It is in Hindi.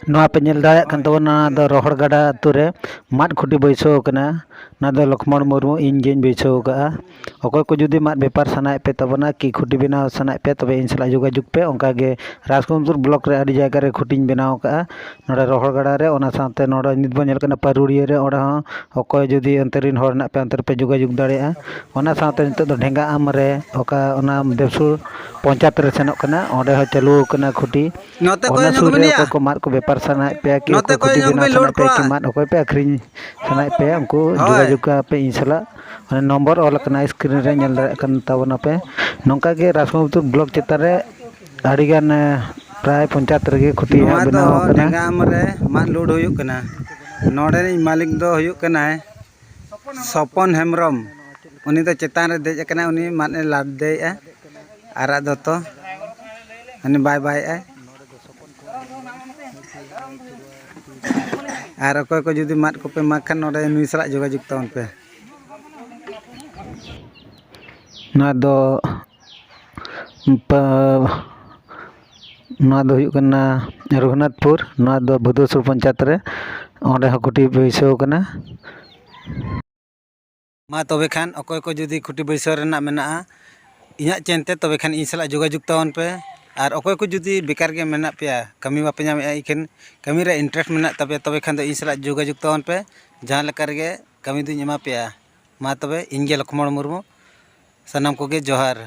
नवा पे नेल दाड़े कान तबोना दो रोहड़ गाडा आतु रे माद खुटी बैसो कना ना दो लक्ष्मण मुर्मू इन गेन बैसो का अकय को जुदी माद बेपार सनाय पे तबोना कि खुटी बनाव सनाय पे तबे इन सला जोगाजोग पे ओंका गे राजकुंदपुर ब्लॉक रे आडी जायगा रे खुटिन बनाव का नोडे रोहड़ गाडा रे ओना साथे नोडे नित बो नेल कना पारुड़िया रे ओडा हो अकय जुदी अंतरिन होर ना पे अंतर पे जोगाजोग दाड़ेया ओना साथे नित दो ढेंगा आम रे ओका ओना देवसुर पंचायत रे सेनोक कना ओडे हो चालू कना खुटी ओना सुर रे अकय को माद को बेपार सनाय पे कि अकय खुटी बनाव सनाय पे कि माद अकय पे आखरिन सनाय पे उनको जोगाजोग का पे इन सला नंबर ऑल कना स्क्रीन रे नेल दाड़े कन तबोना पे नोंका गे राजकुंदपुर ब्लॉक चेता रे आडी गान प्राय पंचायत रे खुटी बनाव कना गाम रे माद लोड हुयुक कना नोडे मालिक दो हुयुक कना सपन हेमरम उनी तो चेतान रे देज कना उनी माने लाद देया आरा दतो उनी बाय बाय आर अकय को जुदी माद को पे माखान नोडे नुई सला जोगाजोग तवन पे ना दो हुयुक कना रघुनाथपुर ना दो भदोसुर पंचायत रे ओंडे हो खुटी बैसो कना मा तबे खान अकय को जुदी खुटी बैसो रेना मेना इया चेनते तबे खान इन सला जोगाजोग तवन पे और अकय को जुदी बेकार गे मेना पे कमी बापे नाम इखन कमी रे इंटरेस्ट मेना तबे तबे खान दो इन सला जोगाजोग तवन पे जहां लेकर गे कमी दुñ एमा पे मा तबे इन गे लक्ष्मण मुर्मू सनाम को गे जोहार।